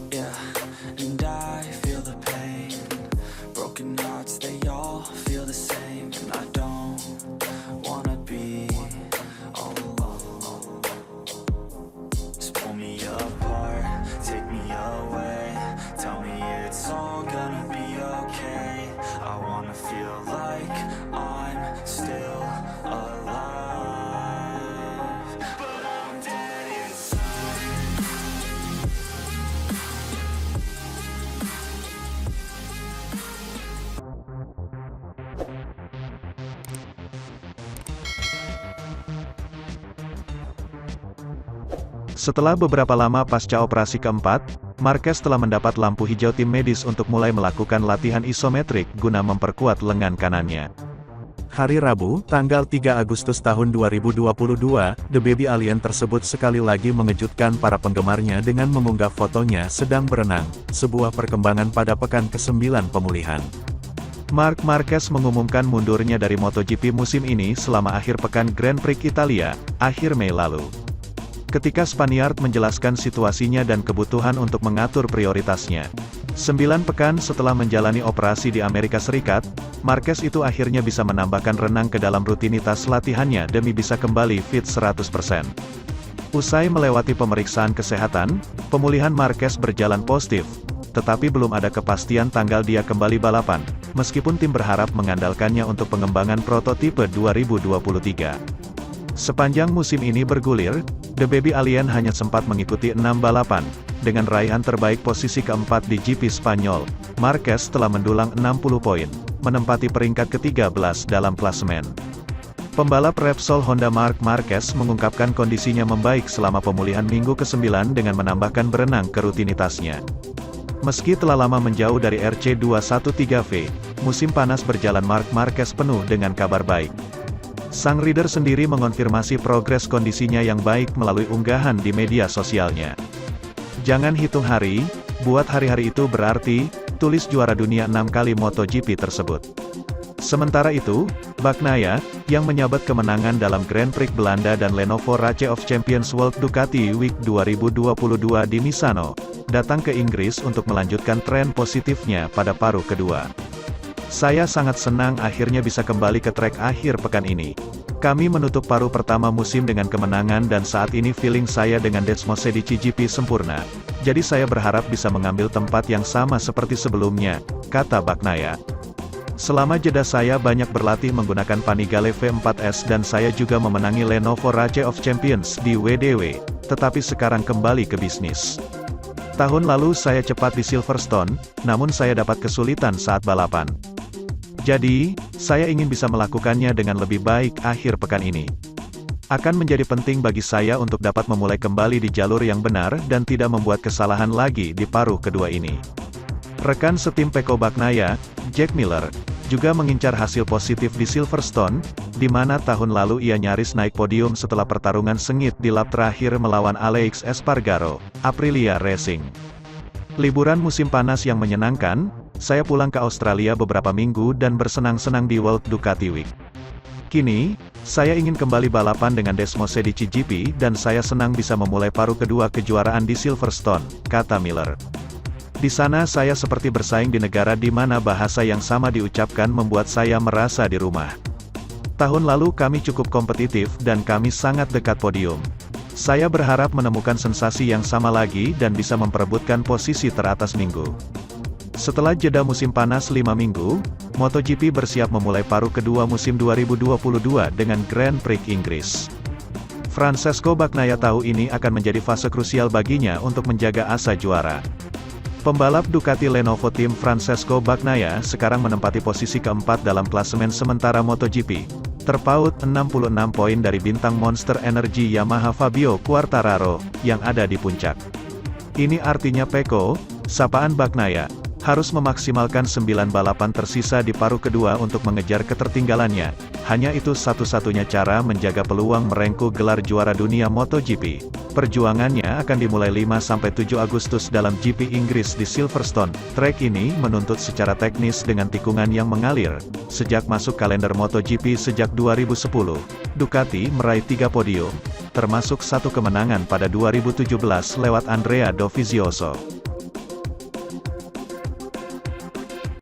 Yeah, and I feel the pain. Broken hearts, they all feel the same. And I don't wanna be all alone. Just pull me apart, take me away. Tell me it's all gonna be okay. I wanna feel like I'm still alive, but I'm dead inside. Setelah beberapa lama pasca operasi keempat, Marquez telah mendapat lampu hijau tim medis untuk mulai melakukan latihan isometrik guna memperkuat lengan kanannya. Hari Rabu, tanggal 3 Agustus tahun 2022, The Baby Alien tersebut sekali lagi mengejutkan para penggemarnya dengan mengunggah fotonya sedang berenang, sebuah perkembangan pada pekan ke-9 pemulihan. Marc Marquez mengumumkan mundurnya dari MotoGP musim ini selama akhir pekan Grand Prix Italia, akhir Mei lalu. Ketika Spaniard menjelaskan situasinya dan kebutuhan untuk mengatur prioritasnya. 9 pekan setelah menjalani operasi di Amerika Serikat, Marquez itu akhirnya bisa menambahkan renang ke dalam rutinitas latihannya demi bisa kembali fit 100%. Usai melewati pemeriksaan kesehatan, pemulihan Marquez berjalan positif, tetapi belum ada kepastian tanggal dia kembali balapan, meskipun tim berharap mengandalkannya untuk pengembangan prototipe 2023. Sepanjang musim ini bergulir, The Baby Alien hanya sempat mengikuti 6 balapan. Dengan raihan terbaik posisi keempat di GP Spanyol, Marquez telah mendulang 60 poin, menempati peringkat ke-13 dalam klasemen. Pembalap Repsol Honda Marc Marquez mengungkapkan kondisinya membaik selama pemulihan minggu ke-9 dengan menambahkan berenang ke rutinitasnya. Meski telah lama menjauh dari RC213V, musim panas berjalan Marc Marquez penuh dengan kabar baik. Sang rider sendiri mengonfirmasi progres kondisinya yang baik melalui unggahan di media sosialnya. Jangan hitung hari, buat hari-hari itu berarti, tulis juara dunia 6 kali MotoGP tersebut. Sementara itu, Bagnaia, yang menyabet kemenangan dalam Grand Prix Belanda dan Lenovo Race of Champions World Ducati Week 2022 di Misano, datang ke Inggris untuk melanjutkan tren positifnya pada paruh kedua. Saya sangat senang akhirnya bisa kembali ke trek akhir pekan ini. Kami menutup paruh pertama musim dengan kemenangan dan saat ini feeling saya dengan Desmosedici GP sempurna. Jadi saya berharap bisa mengambil tempat yang sama seperti sebelumnya, kata Bagnaia. Selama jeda saya banyak berlatih menggunakan Panigale V4S dan saya juga memenangi Lenovo Race of Champions di WDW, tetapi sekarang kembali ke bisnis. Tahun lalu saya cepat di Silverstone, namun saya dapat kesulitan saat balapan. Jadi, saya ingin bisa melakukannya dengan lebih baik akhir pekan ini. Akan menjadi penting bagi saya untuk dapat memulai kembali di jalur yang benar dan tidak membuat kesalahan lagi di paruh kedua ini. Rekan setim Pecco Bagnaia, Jack Miller, juga mengincar hasil positif di Silverstone, di mana tahun lalu ia nyaris naik podium setelah pertarungan sengit di lap terakhir melawan Aleix Espargaro, Aprilia Racing. Liburan musim panas yang menyenangkan, saya pulang ke Australia beberapa minggu dan bersenang-senang di World Ducati Week. Kini, saya ingin kembali balapan dengan Desmosedici GP dan saya senang bisa memulai paruh kedua kejuaraan di Silverstone, kata Miller. Di sana saya seperti bersaing di negara di mana bahasa yang sama diucapkan membuat saya merasa di rumah. Tahun lalu kami cukup kompetitif dan kami sangat dekat podium. Saya berharap menemukan sensasi yang sama lagi dan bisa memperebutkan posisi teratas minggu. Setelah jeda musim panas 5 minggu, MotoGP bersiap memulai paruh kedua musim 2022 dengan Grand Prix Inggris. Francesco Bagnaia tahu ini akan menjadi fase krusial baginya untuk menjaga asa juara. Pembalap Ducati Lenovo tim Francesco Bagnaia sekarang menempati posisi keempat dalam klasemen sementara MotoGP, terpaut 66 poin dari bintang Monster Energy Yamaha Fabio Quartararo, yang ada di puncak. Ini artinya Pecco, sapaan Bagnaia, harus memaksimalkan 9 balapan tersisa di paruh kedua untuk mengejar ketertinggalannya. Hanya itu satu-satunya cara menjaga peluang merengkuh gelar juara dunia MotoGP. Perjuangannya akan dimulai 5-7 Agustus dalam GP Inggris di Silverstone. Trek ini menuntut secara teknis dengan tikungan yang mengalir. Sejak masuk kalender MotoGP sejak 2010, Ducati meraih 3 podium, termasuk 1 kemenangan pada 2017 lewat Andrea Dovizioso.